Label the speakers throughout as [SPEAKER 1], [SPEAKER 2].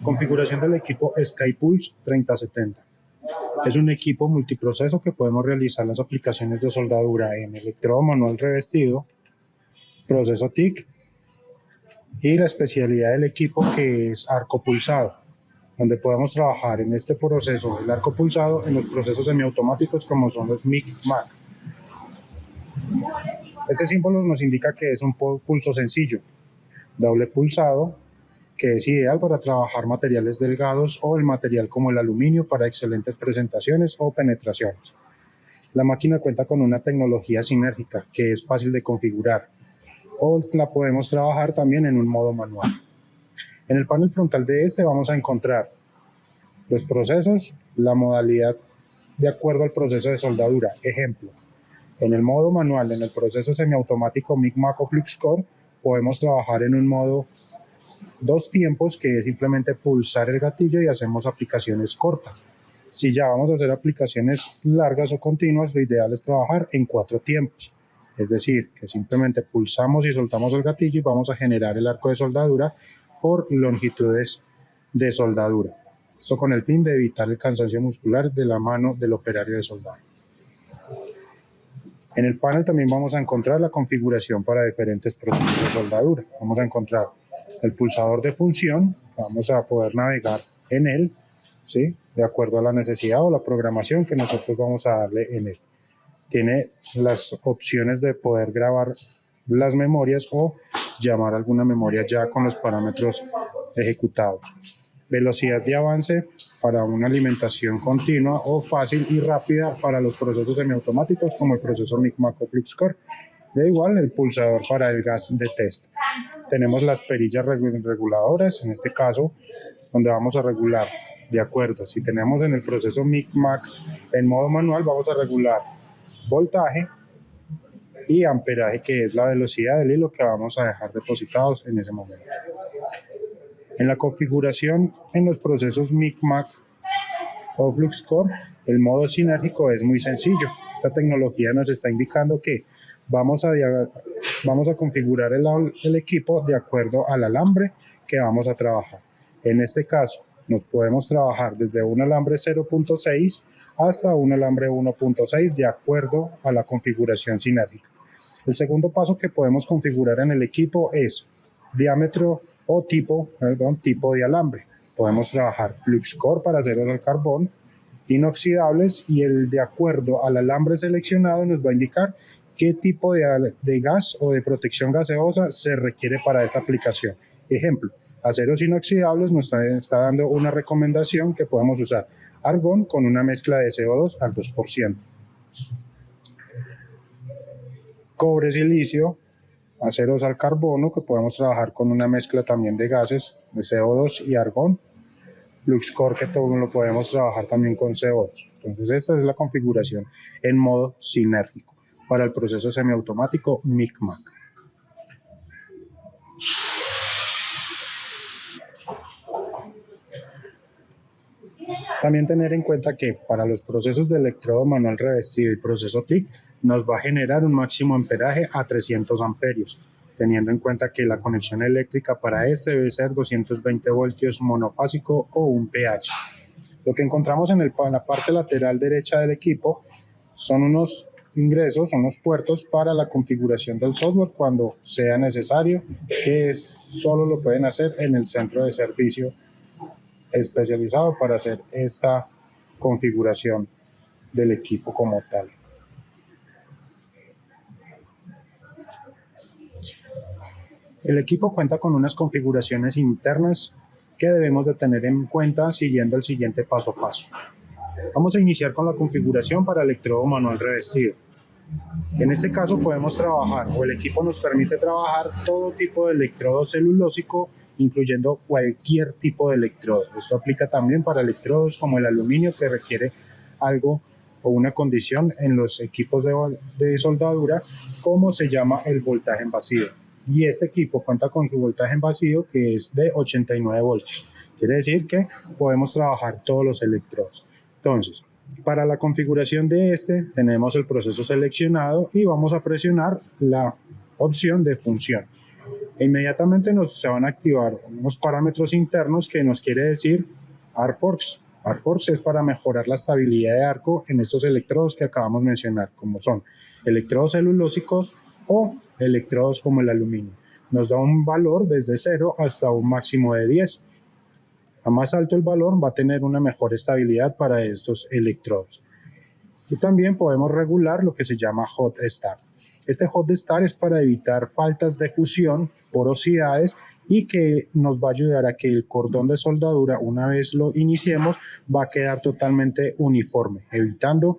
[SPEAKER 1] Configuración del equipo SkyPulse 3070. Es un equipo multiproceso que podemos realizar las aplicaciones de soldadura en electrodo manual revestido, proceso TIC y la especialidad del equipo que es arco pulsado, donde podemos trabajar en este proceso, el arco pulsado, en los procesos semiautomáticos como son los MIG-MAC. Este símbolo nos indica que es un pulso sencillo, doble pulsado, que es ideal para trabajar materiales delgados o el material como el aluminio para excelentes presentaciones o penetraciones. La máquina cuenta con una tecnología sinérgica que es fácil de configurar, o la podemos trabajar también en un modo manual. En el panel frontal de este vamos a encontrar los procesos, la modalidad de acuerdo al proceso de soldadura. Ejemplo, en el modo manual, en el proceso semiautomático MIG-MAC o FluxCore, podemos trabajar en un modo 2 tiempos, que es simplemente pulsar el gatillo y hacemos aplicaciones cortas. Si ya vamos a hacer aplicaciones largas o continuas, lo ideal es trabajar en 4 tiempos. Es decir, que simplemente pulsamos y soltamos el gatillo y vamos a generar el arco de soldadura por longitudes de soldadura. Esto con el fin de evitar el cansancio muscular de la mano del operario de soldar. En el panel también vamos a encontrar la configuración para diferentes procesos de soldadura. Vamos a encontrar el pulsador de función, vamos a poder navegar en él, ¿sí?, de acuerdo a la necesidad o la programación que nosotros vamos a darle en él. Tiene las opciones de poder grabar las memorias o llamar a alguna memoria ya con los parámetros ejecutados. Velocidad de avance para una alimentación continua o fácil y rápida para los procesos semiautomáticos como el proceso MIG-MAC o FluxCore. De igual, el pulsador para el gas de test. Tenemos las perillas reguladoras, en este caso, donde vamos a regular, de acuerdo, si tenemos en el proceso MIG-MAC en modo manual, vamos a regular voltaje y amperaje, que es la velocidad del hilo que vamos a dejar depositados en ese momento. En la configuración en los procesos MIG-MAC o FluxCore, el modo sinérgico es muy sencillo. Esta tecnología nos está indicando que vamos a configurar el equipo de acuerdo al alambre que vamos a trabajar. En este caso, nos podemos trabajar desde un alambre 0.6 hasta un alambre 1.6 de acuerdo a la configuración sinérgica. El segundo paso que podemos configurar en el equipo es diámetro o tipo de alambre. Podemos trabajar FluxCore para aceros al carbón, inoxidables, y el de acuerdo al alambre seleccionado nos va a indicar qué tipo de gas o de protección gaseosa se requiere para esta aplicación. Ejemplo, aceros inoxidables nos está dando una recomendación que podemos usar argón con una mezcla de CO2 al 2%. Cobre silicio, aceros al carbono, que podemos trabajar con una mezcla también de gases de CO2 y argón. FluxCore, que todo lo podemos trabajar también con CO2. Entonces esta es la configuración en modo sinérgico para el proceso semiautomático MIG-MAC. También tener en cuenta que para los procesos de electrodo manual revestido y proceso TIC nos va a generar un máximo amperaje a 300 amperios, teniendo en cuenta que la conexión eléctrica para este debe ser 220 voltios monofásico o un pH. Lo que encontramos en la parte lateral derecha del equipo son unos ingresos, son los puertos para la configuración del software cuando sea necesario, que solo lo pueden hacer en el centro de servicio especializado para hacer esta configuración del equipo como tal. El equipo cuenta con unas configuraciones internas que debemos de tener en cuenta siguiendo el siguiente paso a paso. Vamos a iniciar con la configuración para electrodo manual revestido. En este caso podemos trabajar, o el equipo nos permite trabajar, todo tipo de electrodo celulósico, incluyendo cualquier tipo de electrodo. Esto aplica también para electrodos como el aluminio, que requiere algo o una condición en los equipos de soldadura, como se llama el voltaje en vacío. Y este equipo cuenta con su voltaje en vacío, que es de 89 voltios. Quiere decir que podemos trabajar todos los electrodos. Entonces, para la configuración de tenemos el proceso seleccionado y vamos a presionar la opción de función. E inmediatamente se van a activar unos parámetros internos que nos quiere decir ArcForce. ArcForce es para mejorar la estabilidad de arco en estos electrodos que acabamos de mencionar, como son electrodos celulósicos o electrodos como el aluminio. Nos da un valor desde 0 hasta un máximo de 10. A más alto el valor va a tener una mejor estabilidad para estos electrodos. Y también podemos regular lo que se llama hot start. Este hot start es para evitar faltas de fusión, porosidades, y que nos va a ayudar a que el cordón de soldadura, una vez lo iniciemos, va a quedar totalmente uniforme, evitando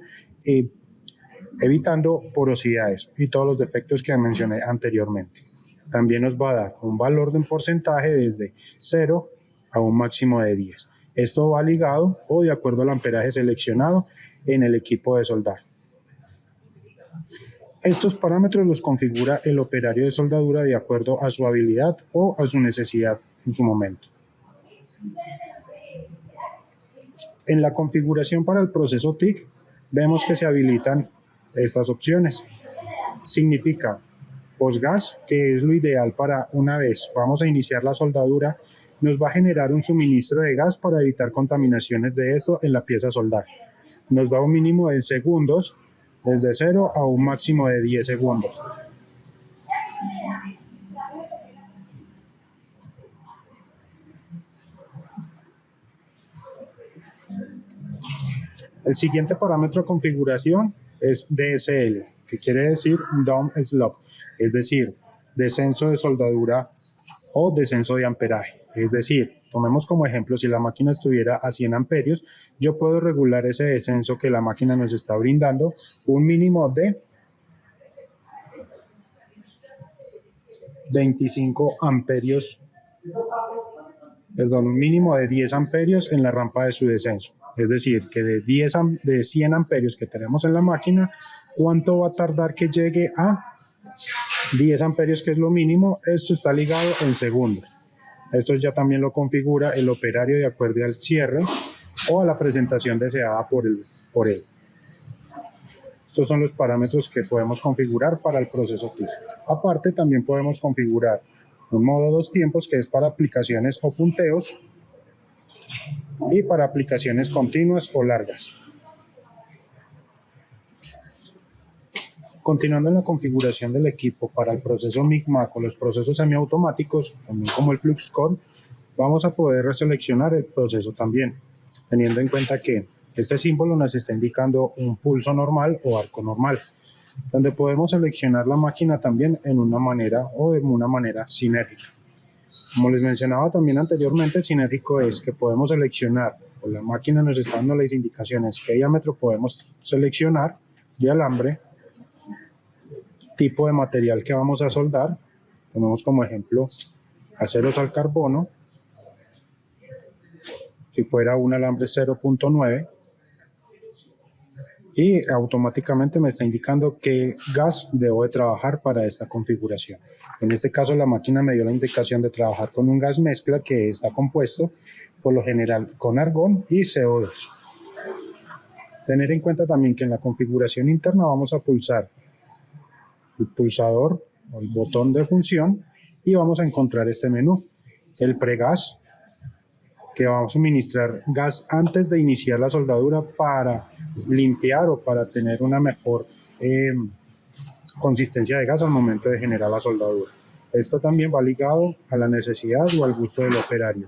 [SPEAKER 1] porosidades y todos los defectos que mencioné anteriormente. También nos va a dar un valor de un porcentaje desde 0 a un máximo de 10. Esto va ligado o de acuerdo al amperaje seleccionado en el equipo de soldar. Estos parámetros los configura el operario de soldadura de acuerdo a su habilidad o a su necesidad en su momento. En la configuración para el proceso TIC vemos que se habilitan estas opciones. Significa postgas, que es lo ideal para una vez vamos a iniciar la soldadura, nos va a generar un suministro de gas para evitar contaminaciones de esto en la pieza a soldar. Nos da un mínimo de segundos, desde 0 a un máximo de 10 segundos. El siguiente parámetro de configuración es DSL, que quiere decir Down Slope, es decir, descenso de soldadura o descenso de amperaje. Es decir, tomemos como ejemplo, si la máquina estuviera a 100 amperios, yo puedo regular ese descenso que la máquina nos está brindando, un mínimo de 25 amperios, perdón, un mínimo de 10 amperios en la rampa de su descenso. Es decir, que de 100 amperios que tenemos en la máquina, ¿cuánto va a tardar que llegue a 10 amperios, que es lo mínimo? Esto está ligado en segundos. Esto ya también lo configura el operario de acuerdo al cierre o a la presentación deseada por él. Estos son los parámetros que podemos configurar para el proceso TIC. Aparte, también podemos configurar un modo 2 tiempos, que es para aplicaciones o punteos, y para aplicaciones continuas o largas. Continuando en la configuración del equipo para el proceso MIG-MAC o los procesos semiautomáticos, también como el FluxCore, vamos a poder reseleccionar el proceso también, teniendo en cuenta que este símbolo nos está indicando un pulso normal o arco normal, donde podemos seleccionar la máquina también en una manera o de una manera sinérgica. Como les mencionaba también anteriormente, sinérgico es que podemos seleccionar, o la máquina nos está dando las indicaciones qué diámetro podemos seleccionar de alambre, tipo de material que vamos a soldar, ponemos como ejemplo aceros al carbono, si fuera un alambre 0.9, y automáticamente me está indicando qué gas debo de trabajar para esta configuración. En este caso la máquina me dio la indicación de trabajar con un gas mezcla que está compuesto por lo general con argón y CO2. Tener en cuenta también que en la configuración interna vamos a pulsar el pulsador o el botón de función y vamos a encontrar este menú, el pregas, que vamos a suministrar gas antes de iniciar la soldadura para limpiar o para tener una mejor consistencia de gas al momento de generar la soldadura. Esto también va ligado a la necesidad o al gusto del operario.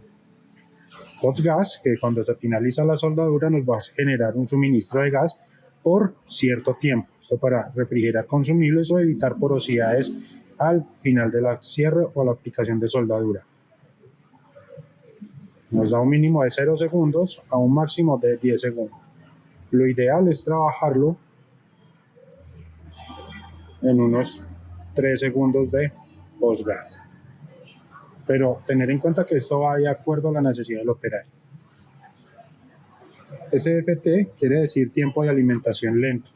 [SPEAKER 1] Hot gas, que cuando se finaliza la soldadura nos va a generar un suministro de gas por cierto tiempo. Esto para refrigerar consumibles o evitar porosidades al final del cierre o la aplicación de soldadura. Nos da un mínimo de 0 segundos a un máximo de 10 segundos. Lo ideal es trabajarlo en unos 3 segundos de postgas. Pero tener en cuenta que esto va de acuerdo a la necesidad del operario. SFT quiere decir tiempo de alimentación lento.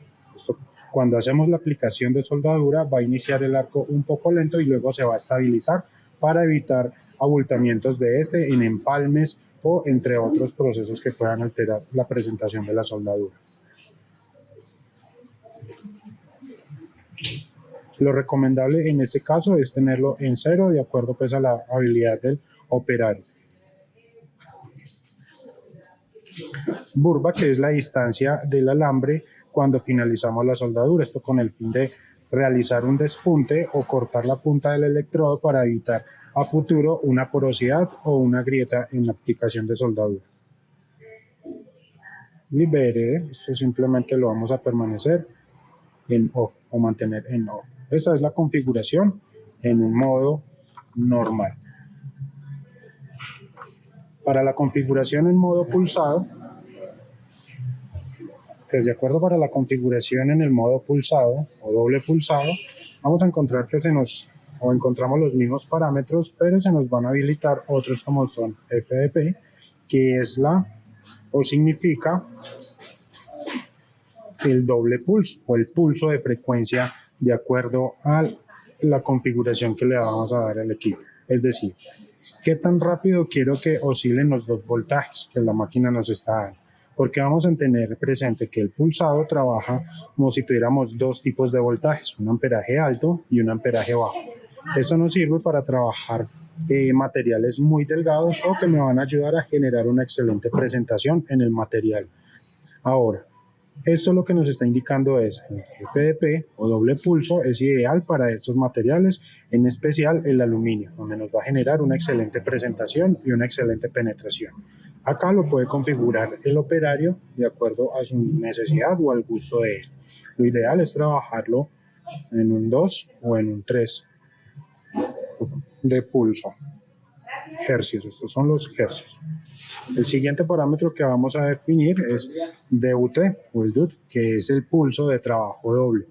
[SPEAKER 1] Cuando hacemos la aplicación de soldadura va a iniciar el arco un poco lento y luego se va a estabilizar para evitar abultamientos de en empalmes o entre otros procesos que puedan alterar la presentación de la soldadura. Lo recomendable en este caso es tenerlo en 0 de acuerdo pues a la habilidad del operario. Burba, que es la distancia del alambre cuando finalizamos la soldadura, esto con el fin de realizar un despunte o cortar la punta del electrodo para evitar a futuro una porosidad o una grieta en la aplicación de soldadura. Libere, esto simplemente lo vamos a permanecer en off o mantener en off. Esa es la configuración en un modo normal. Para la configuración en modo pulsado, pues de acuerdo para la configuración en el modo pulsado o doble pulsado, vamos a encontrar que encontramos los mismos parámetros, pero se nos van a habilitar otros como son FDP, que es significa el doble pulso o el pulso de frecuencia de acuerdo a la configuración que le vamos a dar al equipo. Es decir, qué tan rápido quiero que oscilen los dos voltajes que la máquina nos está dando. Porque vamos a tener presente que el pulsado trabaja como si tuviéramos dos tipos de voltajes, un amperaje alto y un amperaje bajo. Esto nos sirve para trabajar materiales muy delgados o que me van a ayudar a generar una excelente presentación en el material. Ahora, esto lo que nos está indicando es el FDP o doble pulso es ideal para estos materiales, en especial el aluminio, donde nos va a generar una excelente presentación y una excelente penetración. Acá lo puede configurar el operario de acuerdo a su necesidad o al gusto de él. Lo ideal es trabajarlo en un 2 o en un 3 de pulso. Hercios, estos son los hercios. El siguiente parámetro que vamos a definir es DUT o el DUT, que es el pulso de trabajo doble.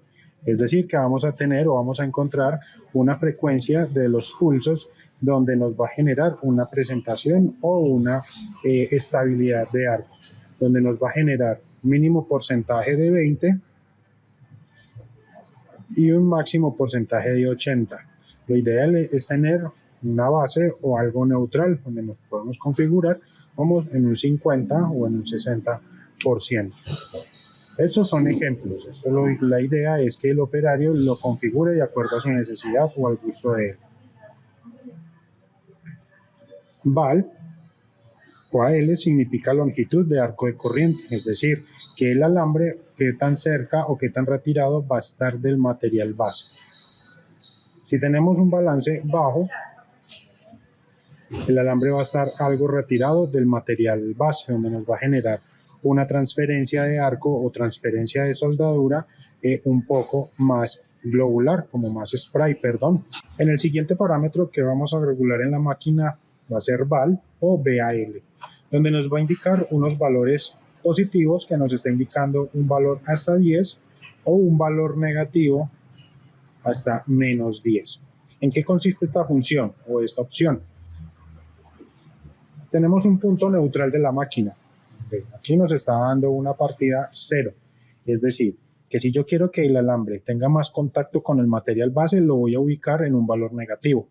[SPEAKER 1] Es decir, que vamos a tener o vamos a encontrar una frecuencia de los pulsos donde nos va a generar una presentación o una estabilidad de arco, donde nos va a generar mínimo porcentaje de 20 y un máximo porcentaje de 80. Lo ideal es tener una base o algo neutral donde nos podemos configurar como en un 50 o en un 60%. Estos son ejemplos. La idea es que el operario lo configure de acuerdo a su necesidad o al gusto de él. VAL o AL significa longitud de arco de corriente, es decir, que el alambre qué tan cerca o qué tan retirado va a estar del material base. Si tenemos un balance bajo, el alambre va a estar algo retirado del material base, donde nos va a generar una transferencia de arco o transferencia de soldadura un poco más globular, como más spray, perdón. En el siguiente parámetro que vamos a regular en la máquina va a ser VAL o VAL, donde nos va a indicar unos valores positivos que nos está indicando un valor hasta 10 o un valor negativo hasta menos 10. ¿En qué consiste esta función o esta opción? Tenemos un punto neutral de la máquina. Aquí nos está dando una partida 0. Es decir, que si yo quiero que el alambre tenga más contacto con el material base, lo voy a ubicar en un valor negativo.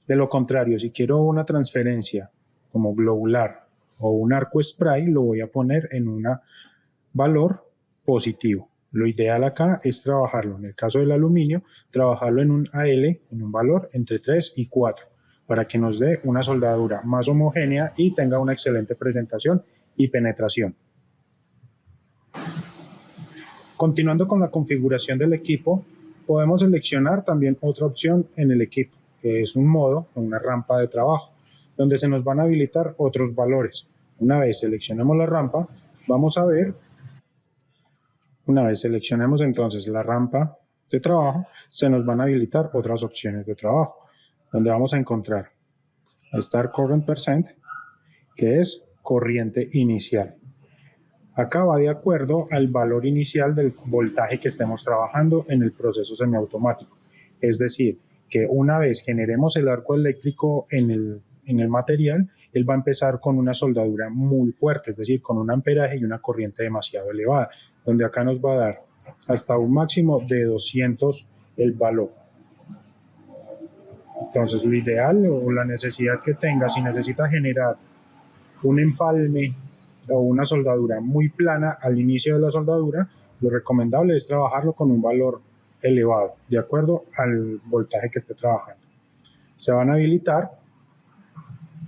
[SPEAKER 1] De lo contrario, si quiero una transferencia como globular o un arco spray, lo voy a poner en un valor positivo. Lo ideal acá es trabajarlo, en el caso del aluminio, trabajarlo en un AL, en un valor entre 3 y 4, para que nos dé una soldadura más homogénea y tenga una excelente presentación y penetración. Continuando con la configuración del equipo, podemos seleccionar también otra opción en el equipo, que es un modo, una rampa de trabajo, donde se nos van a habilitar otros valores. Una vez seleccionemos la rampa, vamos a ver, una vez seleccionemos entonces la rampa de trabajo, se nos van a habilitar otras opciones de trabajo, donde vamos a encontrar Start Current Percent, que es corriente inicial. Acá va de acuerdo al valor inicial del voltaje que estemos trabajando en el proceso semiautomático. Es decir, que una vez generemos el arco eléctrico en el material, él va a empezar con una soldadura muy fuerte, es decir, con un amperaje y una corriente demasiado elevada, donde acá nos va a dar hasta un máximo de 200 el valor. Entonces, lo ideal o la necesidad que tenga, si necesita generar un empalme o una soldadura muy plana al inicio de la soldadura, lo recomendable es trabajarlo con un valor elevado, de acuerdo al voltaje que esté trabajando. Se van a habilitar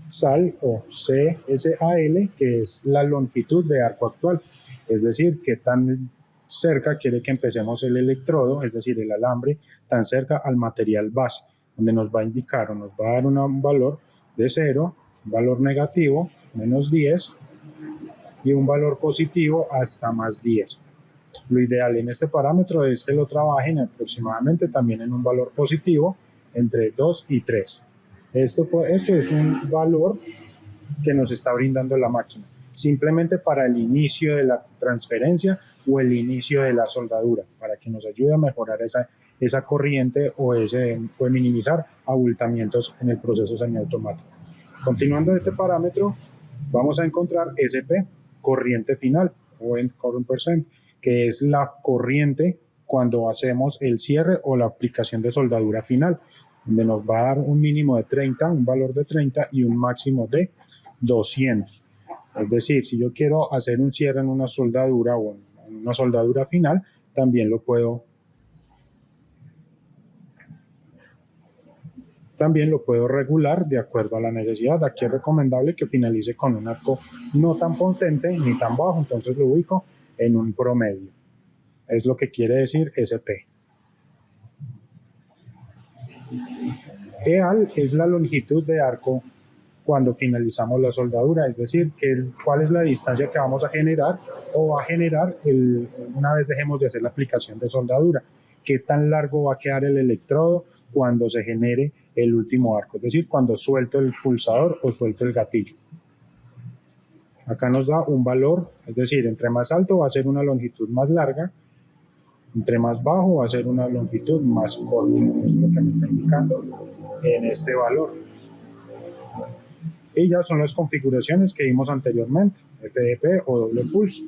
[SPEAKER 1] SAL o CSAL, que es la longitud de arco actual, es decir, qué tan cerca quiere que empecemos el electrodo, es decir, el alambre, tan cerca al material base, donde nos va a indicar o nos va a dar un valor de 0, un valor negativo, menos 10, y un valor positivo hasta más 10. Lo ideal en este parámetro es que lo trabajen aproximadamente también en un valor positivo entre 2 y 3. Esto es un valor que nos está brindando la máquina, simplemente para el inicio de la transferencia o el inicio de la soldadura, para que nos ayude a mejorar esa corriente o minimizar abultamientos en el proceso semiautomático. Continuando este parámetro, vamos a encontrar SP, corriente final, o end current percent, que es la corriente cuando hacemos el cierre o la aplicación de soldadura final, donde nos va a dar un mínimo de 30, un valor de 30 y un máximo de 200. Es decir, si yo quiero hacer un cierre en una soldadura o en una soldadura final, también lo puedo regular de acuerdo a la necesidad. Aquí es recomendable que finalice con un arco no tan potente ni tan bajo, entonces lo ubico en un promedio. Es lo que quiere decir SP. EAL es la longitud de arco cuando finalizamos la soldadura, es decir, cuál es la distancia que vamos a generar o va a generar una vez dejemos de hacer la aplicación de soldadura. Qué tan largo va a quedar el electrodo cuando se genere el último arco, es decir, cuando suelto el pulsador o suelto el gatillo. Acá nos da un valor, es decir, entre más alto va a ser una longitud más larga, entre más bajo va a ser una longitud más corta, es lo que me está indicando en este valor. Y ya son las configuraciones que vimos anteriormente, FDP o doble pulso.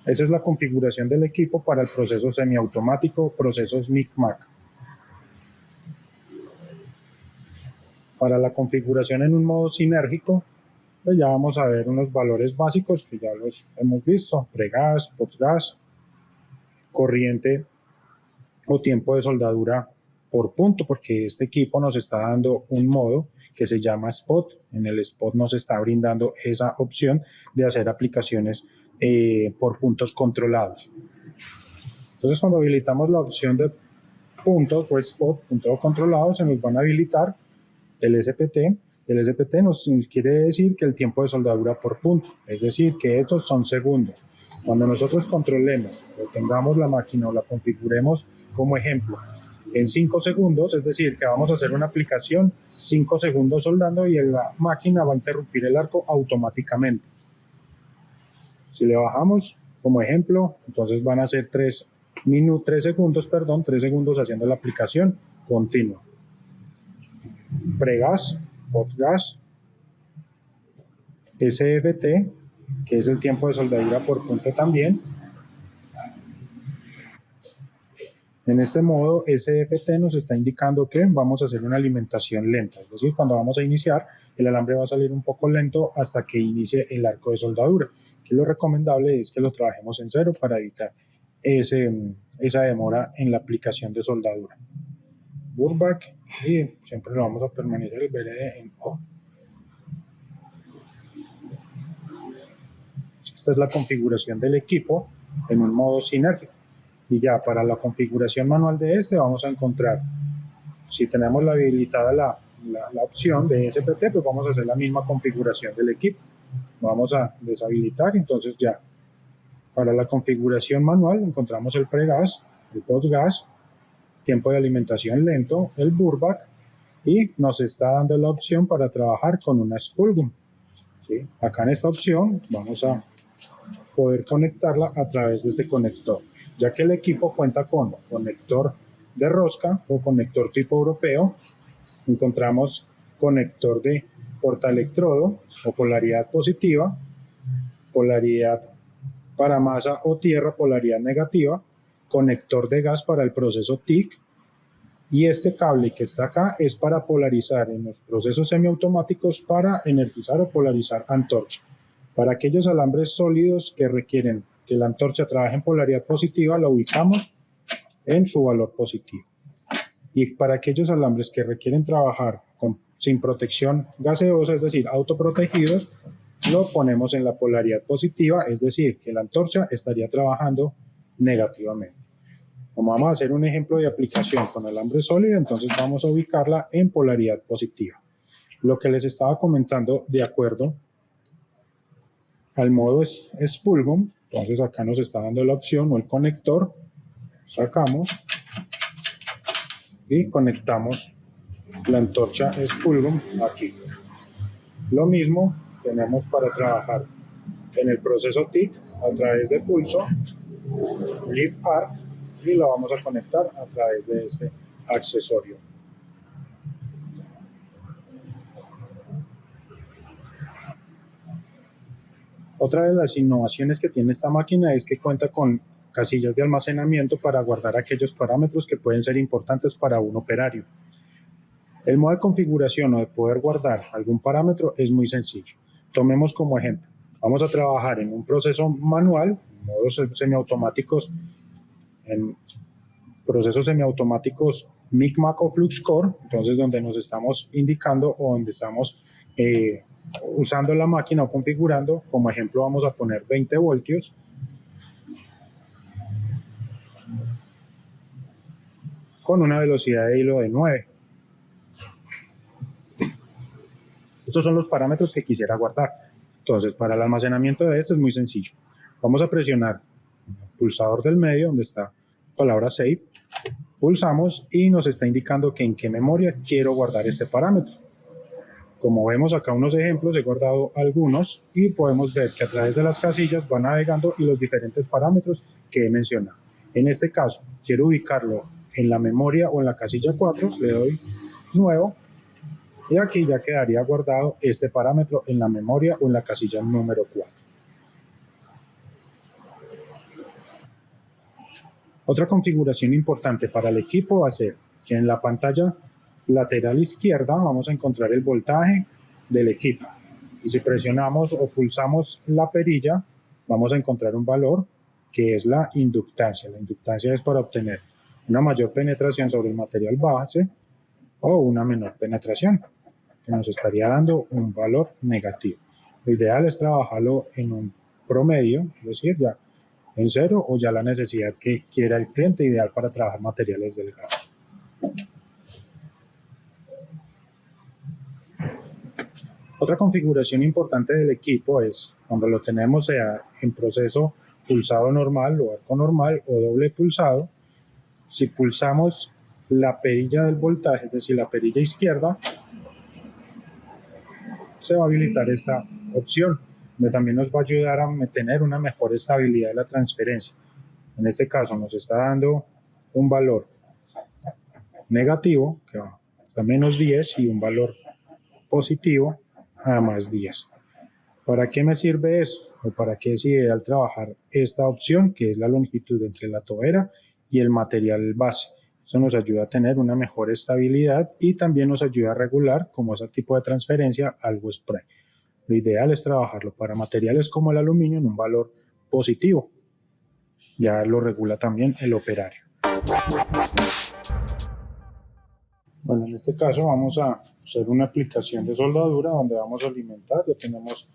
[SPEAKER 1] Esa es la configuración del equipo para el proceso semiautomático, procesos MIC-MAC. Para la configuración en un modo sinérgico, pues ya vamos a ver unos valores básicos que ya los hemos visto: pregas, postgas, corriente o tiempo de soldadura por punto, porque este equipo nos está dando un modo que se llama spot. En el spot nos está brindando esa opción de hacer aplicaciones por puntos controlados. Entonces, cuando habilitamos la opción de puntos o spot, punto controlado, se nos van a habilitar el SPT. El SPT nos quiere decir que el tiempo de soldadura por punto, es decir, que estos son segundos. Cuando nosotros controlemos o tengamos la máquina o la configuremos como ejemplo en 5 segundos, es decir, que vamos a hacer una aplicación 5 segundos soldando y la máquina va a interrumpir el arco automáticamente. Si le bajamos como ejemplo, entonces van a ser 3 segundos haciendo la aplicación continua. Pregas, postgas, SFT, que es el tiempo de soldadura por punto también. En este modo, SFT nos está indicando que vamos a hacer una alimentación lenta, es decir, cuando vamos a iniciar, el alambre va a salir un poco lento hasta que inicie el arco de soldadura. Aquí lo recomendable es que lo trabajemos en 0 para evitar esa demora en la aplicación de soldadura. Burback, y siempre lo vamos a permanecer el BLD en off. Esta es la configuración del equipo en un modo sinérgico. Y ya para la configuración manual de este vamos a encontrar, si tenemos habilitada la opción de SPT, pues vamos a hacer la misma configuración del equipo. Vamos a deshabilitar, entonces ya para la configuración manual encontramos el pregas, el postgas, tiempo de alimentación lento, el burback, y nos está dando la opción para trabajar con una spool gun. ¿Sí? Acá en esta opción vamos a poder conectarla a través de este conector, ya que el equipo cuenta con conector de rosca o conector tipo europeo. Encontramos conector de portaelectrodo o polaridad positiva, polaridad para masa o tierra, polaridad negativa, conector de gas para el proceso TIC, y este cable que está acá es para polarizar en los procesos semiautomáticos, para energizar o polarizar antorcha. Para aquellos alambres sólidos que requieren que la antorcha trabaje en polaridad positiva, la ubicamos en su valor positivo. Y para aquellos alambres que requieren trabajar sin protección gaseosa, es decir, autoprotegidos, lo ponemos en la polaridad positiva, es decir, que la antorcha estaría trabajando negativamente. Como vamos a hacer un ejemplo de aplicación con alambre sólido, entonces vamos a ubicarla en polaridad positiva. Lo que les estaba comentando de acuerdo al modo Spulgum, entonces acá nos está dando la opción o el conector, sacamos y conectamos la antorcha Spulgum aquí. Lo mismo tenemos para trabajar en el proceso TIC a través de pulso, Leaf Arc, y lo vamos a conectar a través de este accesorio. Otra de las innovaciones que tiene esta máquina es que cuenta con casillas de almacenamiento para guardar aquellos parámetros que pueden ser importantes para un operario. El modo de configuración o de poder guardar algún parámetro es muy sencillo. Tomemos como ejemplo, vamos a trabajar en un proceso manual, modos semiautomáticos, en procesos semiautomáticos MICMAC o FluxCore, entonces donde nos estamos indicando o donde estamos usando la máquina o configurando. Como ejemplo vamos a poner 20 voltios. Con una velocidad de hilo de 9. Estos son los parámetros que quisiera guardar. Entonces, para el almacenamiento de esto es muy sencillo. Vamos a presionar el pulsador del medio, donde está la palabra Save. Pulsamos y nos está indicando que en qué memoria quiero guardar este parámetro. Como vemos acá unos ejemplos, he guardado algunos y podemos ver que a través de las casillas va navegando y los diferentes parámetros que he mencionado. En este caso, quiero ubicarlo en la memoria o en la casilla 4, le doy Nuevo. Y aquí ya quedaría guardado este parámetro en la memoria o en la casilla número 4. Otra configuración importante para el equipo va a ser que en la pantalla lateral izquierda vamos a encontrar el voltaje del equipo. Y si presionamos o pulsamos la perilla, vamos a encontrar un valor que es la inductancia. La inductancia es para obtener una mayor penetración sobre el material base o una menor penetración, que nos estaría dando un valor negativo. Lo ideal es trabajarlo en un promedio, es decir, ya en 0 o ya la necesidad que quiera el cliente, ideal para trabajar materiales delgados. Otra configuración importante del equipo es cuando lo tenemos sea en proceso pulsado normal o arco normal o doble pulsado. Si pulsamos la perilla del voltaje, es decir, la perilla izquierda, se va a habilitar esta opción, donde también nos va a ayudar a tener una mejor estabilidad de la transferencia. En este caso nos está dando un valor negativo, que va hasta menos 10, y un valor positivo a más 10. ¿Para qué me sirve esto? ¿O para qué es ideal trabajar esta opción, que es la longitud entre la tobera y el material base? Esto nos ayuda a tener una mejor estabilidad y también nos ayuda a regular, como ese tipo de transferencia, algo spray. Lo ideal es trabajarlo para materiales como el aluminio en un valor positivo. Ya lo regula también el operario. Bueno, en este caso vamos a hacer una aplicación de soldadura donde vamos a alimentar. Ya tenemos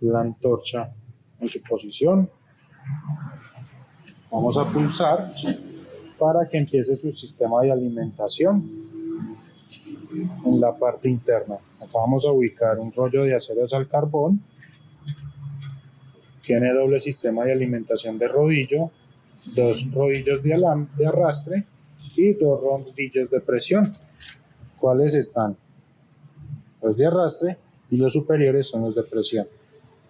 [SPEAKER 1] la antorcha en su posición. Vamos a pulsar para que empiece su sistema de alimentación en la parte interna. Acá vamos a ubicar un rollo de aceros al carbón. Tiene doble sistema de alimentación de rodillo, 2 rodillos de arrastre y 2 rodillos de presión. ¿Cuáles están? Los de arrastre y los superiores son los de presión.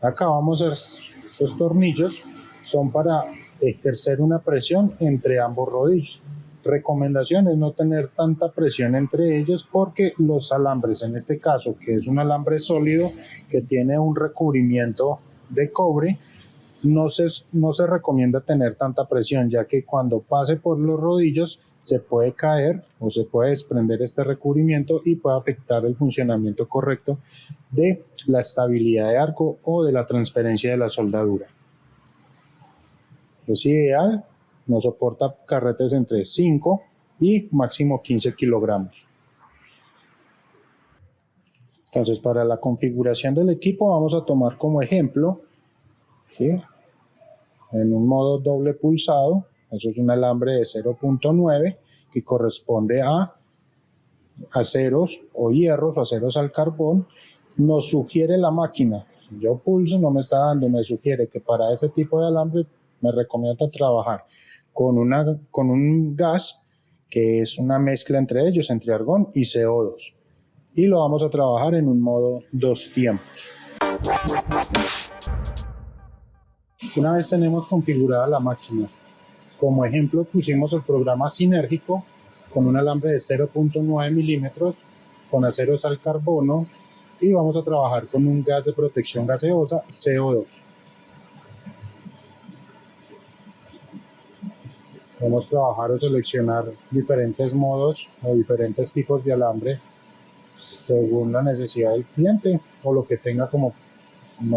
[SPEAKER 1] Acá vamos a ver, estos tornillos son para ejercer una presión entre ambos rodillos. Recomendación es no tener tanta presión entre ellos porque los alambres, en este caso que es un alambre sólido que tiene un recubrimiento de cobre, no se recomienda tener tanta presión, ya que cuando pase por los rodillos se puede caer o se puede desprender este recubrimiento y puede afectar el funcionamiento correcto de la estabilidad de arco o de la transferencia de la soldadura. Es ideal, nos soporta carretes entre 5 y máximo 15 kilogramos. Entonces, para la configuración del equipo vamos a tomar como ejemplo, ¿sí?, en un modo doble pulsado. Eso es un alambre de 0.9 que corresponde a aceros o hierros o aceros al carbón. Nos sugiere la máquina, si yo pulso no me está dando, me sugiere que para ese tipo de alambre me recomienda trabajar con un gas que es una mezcla entre ellos, entre argón y CO2, y lo vamos a trabajar en un modo 2 tiempos. Una vez tenemos configurada la máquina, como ejemplo pusimos el programa sinérgico con un alambre de 0.9 milímetros con aceros al carbono, y vamos a trabajar con un gas de protección gaseosa, CO2. Podemos trabajar o seleccionar diferentes modos o diferentes tipos de alambre según la necesidad del cliente o lo que tenga como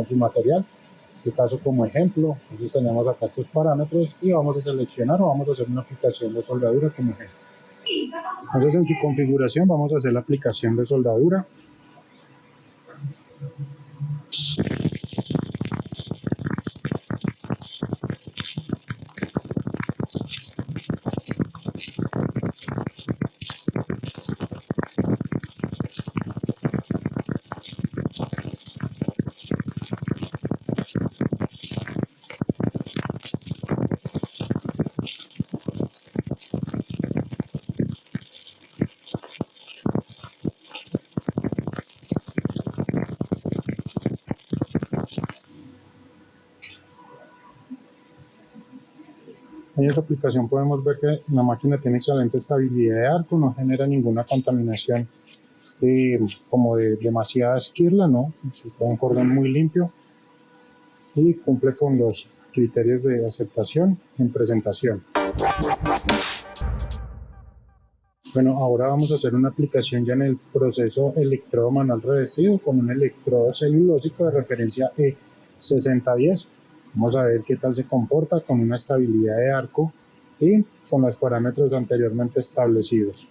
[SPEAKER 1] su material. En este caso, como ejemplo, entonces tenemos acá estos parámetros y vamos a seleccionar o vamos a hacer una aplicación de soldadura como ejemplo. Entonces, en su configuración vamos a hacer la aplicación de soldadura. En esa aplicación podemos ver que la máquina tiene excelente estabilidad de arco, no genera ninguna contaminación como de demasiada esquirla, ¿no? Está un cordón muy limpio y cumple con los criterios de aceptación en presentación. Bueno, ahora vamos a hacer una aplicación ya en el proceso electrodo manual revestido con un electrodo celulósico de referencia E6010. Vamos a ver qué tal se comporta con una estabilidad de arco y con los parámetros anteriormente establecidos.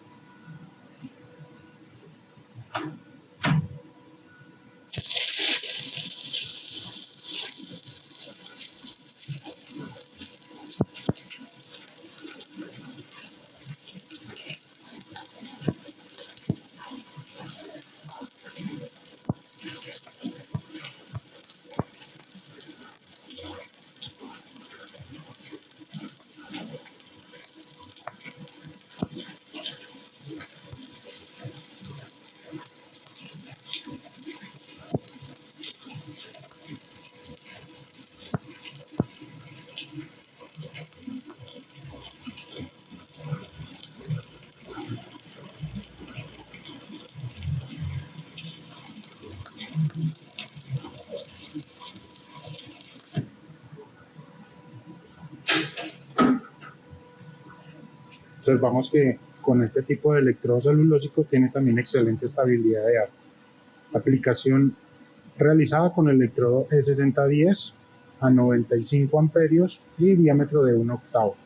[SPEAKER 1] Observamos que con este tipo de electrodos celulósicos tiene también excelente estabilidad de arco. Aplicación realizada con el electrodo E6010 a 95 amperios y diámetro de 1 octavo.